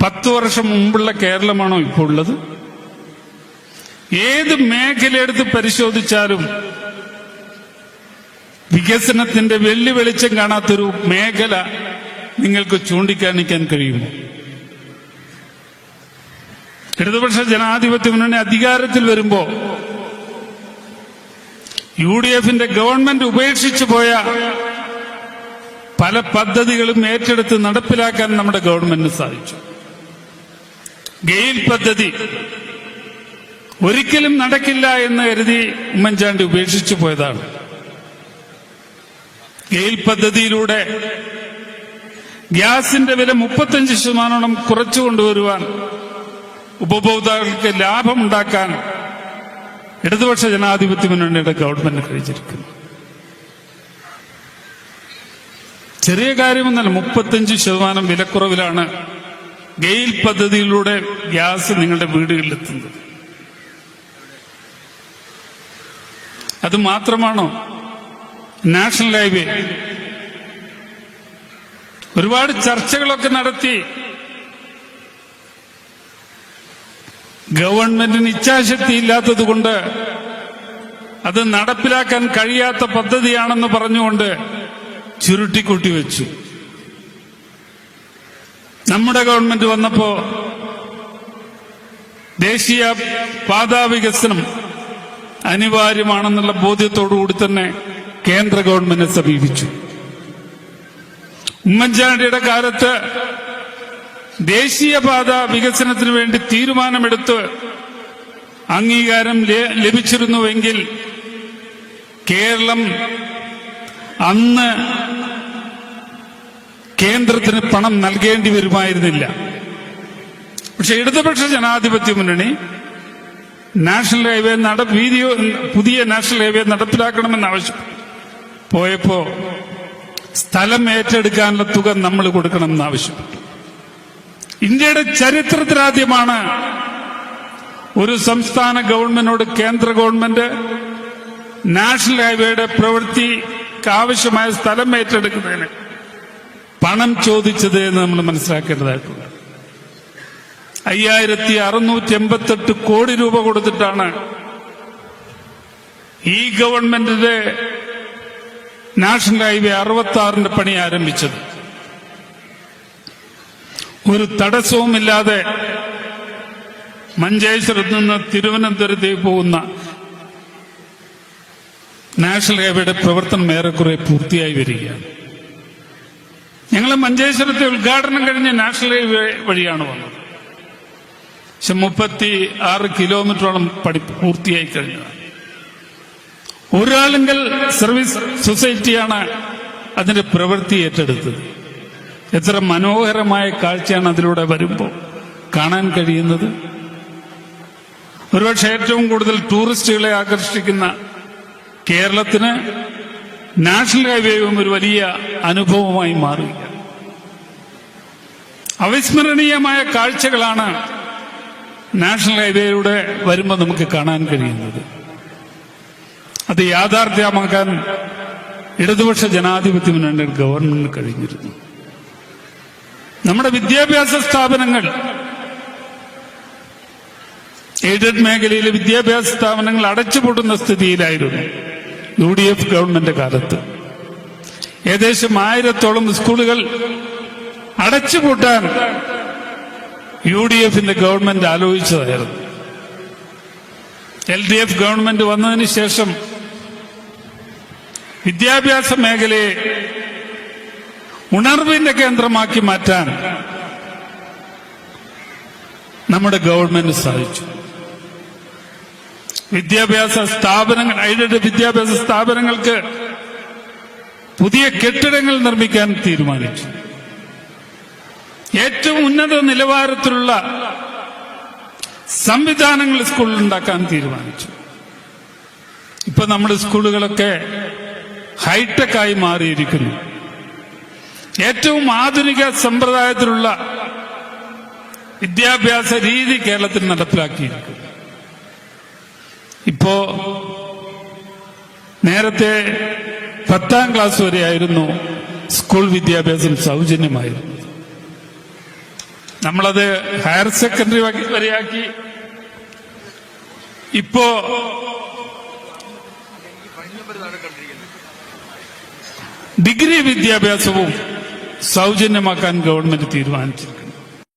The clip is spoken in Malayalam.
10 വർഷം മുമ്പുള്ള കേരളമാണോ ഇപ്പോൾ ഉള്ളത്? ഏത് മേഖലയെടുത്ത് പരിശോധിച്ചാലും വികസനത്തിന്റെ വെള്ളിവെളിച്ചം കാണാത്തൊരു മേഖല നിങ്ങൾക്ക് ചൂണ്ടിക്കാണിക്കാൻ കഴിയുമോ? ഇടതുപക്ഷ ജനാധിപത്യ മുന്നണി അധികാരത്തിൽ വരുമ്പോ UDFന്റെ ഗവൺമെന്റ് ഉപേക്ഷിച്ചു പോയ പല പദ്ധതികളും ഏറ്റെടുത്ത് നടപ്പിലാക്കാൻ നമ്മുടെ ഗവൺമെന്റിന് സാധിച്ചു. ഗെയിൽ പദ്ധതി ഒരിക്കലും നടക്കില്ല എന്ന് കരുതി ഉമ്മൻചാണ്ടി ഉപേക്ഷിച്ചു പോയതാണ്. ഗെയിൽ പദ്ധതിയിലൂടെ ഗ്യാസിന്റെ വില 35% കുറച്ചു കൊണ്ടുവരുവാൻ, ഉപഭോക്താക്കൾക്ക് ലാഭമുണ്ടാക്കാൻ ഇടതുപക്ഷ ജനാധിപത്യ മുന്നണിയുടെ ഗവൺമെന്റ് കഴിച്ചിരിക്കുന്നു. ചെറിയ കാര്യമൊന്നല്ല, 35% വിലക്കുറവിലാണ് ഗെയിൽ പദ്ധതിയിലൂടെ ഗ്യാസ് നിങ്ങളുടെ വീടുകളിലെത്തുന്നത്. അത് മാത്രമാണോ? നാഷണൽ ഹൈവേ ഒരുപാട് ചർച്ചകളൊക്കെ നടത്തി ഗവൺമെന്റിന് ഇച്ഛാശക്തി ഇല്ലാത്തതുകൊണ്ട് അത് നടപ്പിലാക്കാൻ കഴിയാത്ത പദ്ധതിയാണെന്ന് പറഞ്ഞുകൊണ്ട് ചുരുട്ടിക്കൂട്ടി വെച്ചു. നമ്മുടെ ഗവൺമെന്റ് വന്നപ്പോ ദേശീയ പാതാ വികസനം അനിവാര്യമാണെന്നുള്ള ബോധ്യത്തോടുകൂടി തന്നെ കേന്ദ്ര ഗവൺമെന്റിനെ സമീപിച്ചു. ഉമ്മൻചാണ്ടിയുടെ കാലത്ത് ദേശീയപാത വികസനത്തിന് വേണ്ടി തീരുമാനമെടുത്ത് അംഗീകാരം ലഭിച്ചിരുന്നുവെങ്കിൽ കേരളം അന്ന് കേന്ദ്രത്തിന് പണം നൽകേണ്ടി വരുമായിരുന്നില്ല. പക്ഷെ ഇടതുപക്ഷ ജനാധിപത്യ മുന്നണി നാഷണൽ ഹൈവേ പുതിയ നാഷണൽ ഹൈവേ നടപ്പിലാക്കണമെന്ന് ആവശ്യപ്പെട്ടു പോയപ്പോ സ്ഥലം ഏറ്റെടുക്കാനുള്ള തുക നമ്മൾ കൊടുക്കണമെന്ന് ആവശ്യപ്പെട്ടു. ഇന്ത്യയുടെ ചരിത്രത്തിലാദ്യമാണ് ഒരു സംസ്ഥാന ഗവൺമെന്റിനോട് കേന്ദ്ര ഗവൺമെന്റ് നാഷണൽ ഹൈവേയുടെ പ്രവൃത്തിക്ക് ആവശ്യമായ സ്ഥലം ഏറ്റെടുക്കുന്നതിന് പണം ചോദിച്ചത് എന്ന് നമ്മൾ മനസ്സിലാക്കേണ്ടതായിട്ടുണ്ട്. 5688 കോടി രൂപ കൊടുത്തിട്ടാണ് ഈ ഗവൺമെന്റിന്റെ നാഷണൽ ഹൈവേ 66ന്റെ പണി ആരംഭിച്ചത്. ഒരു തടസ്സവുമില്ലാതെ മഞ്ചേശ്വരത്ത് നിന്ന് തിരുവനന്തപുരത്തേക്ക് പോകുന്ന നാഷണൽ ഹൈവേയുടെ പ്രവർത്തനം ഏറെക്കുറെ പൂർത്തിയായി വരികയാണ്. ഞങ്ങൾ മഞ്ചേശ്വരത്തെ ഉദ്ഘാടനം കഴിഞ്ഞ നാഷണൽ ഹൈവേ വഴിയാണ് വന്നത്. പക്ഷെ 36 കിലോമീറ്ററോളം പൂർത്തിയായി കഴിഞ്ഞതാണ്. ഒരാളെങ്കിൽ സർവീസ് സൊസൈറ്റിയാണ് അതിന്റെ പ്രവൃത്തി ഏറ്റെടുത്തത്. എത്ര മനോഹരമായ കാഴ്ചയാണ് അതിലൂടെ വരുമ്പോൾ കാണാൻ കഴിയുന്നത്. ഒരുപക്ഷെ ഏറ്റവും കൂടുതൽ ടൂറിസ്റ്റുകളെ ആകർഷിക്കുന്ന കേരളത്തിന് നാഷണൽ ഹൈവേയും ഒരു വലിയ അനുഭവമായി മാറുകയാണ്. അവിസ്മരണീയമായ കാഴ്ചകളാണ് നാഷണൽ ഹൈവേയിലൂടെ വരുമ്പോൾ നമുക്ക് കാണാൻ കഴിയുന്നത്. അത് യാഥാർത്ഥ്യമാക്കാൻ ഇടതുപക്ഷ ജനാധിപത്യ മുന്നണിയുടെ ഗവൺമെന്റിന് കഴിഞ്ഞിരുന്നു. നമ്മുടെ വിദ്യാഭ്യാസ സ്ഥാപനങ്ങൾ, എയ്ഡഡ് മേഖലയിലെ വിദ്യാഭ്യാസ സ്ഥാപനങ്ങൾ അടച്ചുപൂട്ടുന്ന സ്ഥിതിയിലായിരുന്നു UDF ഗവൺമെന്റ് കാലത്ത്. ഏകദേശം 1000-ഓളം സ്കൂളുകൾ അടച്ചുപൂട്ടാൻ UDFന്റെ ഗവൺമെന്റ് ആലോചിച്ചതായിരുന്നു. LDF ഗവൺമെന്റ് വന്നതിന് ശേഷം വിദ്യാഭ്യാസ മേഖലയെ ഉണർവിന്റെ കേന്ദ്രമാക്കി മാറ്റാൻ നമ്മുടെ ഗവൺമെന്റ് സാധിച്ചു. വിദ്യാഭ്യാസ സ്ഥാപനങ്ങൾ, എയ്ഡഡ് വിദ്യാഭ്യാസ സ്ഥാപനങ്ങൾക്ക് പുതിയ കെട്ടിടങ്ങൾ നിർമ്മിക്കാൻ തീരുമാനിച്ചു. ഏറ്റവും ഉന്നത നിലവാരത്തിലുള്ള സംവിധാനങ്ങൾ സ്കൂളിൽ ഉണ്ടാക്കാൻ തീരുമാനിച്ചു. ഇപ്പൊ നമ്മുടെ സ്കൂളുകളൊക്കെ ഹൈടെക് ആയി മാറിയിരിക്കുന്നു. ഏറ്റവും ആധുനിക സമ്പ്രദായത്തിലുള്ള വിദ്യാഭ്യാസ രീതി കേരളത്തിൽ നടപ്പിലാക്കിയിരിക്കുന്നു. ഇപ്പോ നേരത്തെ 10ാം ക്ലാസ് വരെയായിരുന്നു സ്കൂൾ വിദ്യാഭ്യാസം സൗജന്യമായിരുന്നു. നമ്മളത് ഹയർ സെക്കൻഡറി വരെയാക്കി. ഇപ്പോ ഡിഗ്രി വിദ്യാഭ്യാസവും സൗജന്യമാക്കാൻ ഗവൺമെന്റ് തീരുമാനിച്ചിരിക്കുന്നു.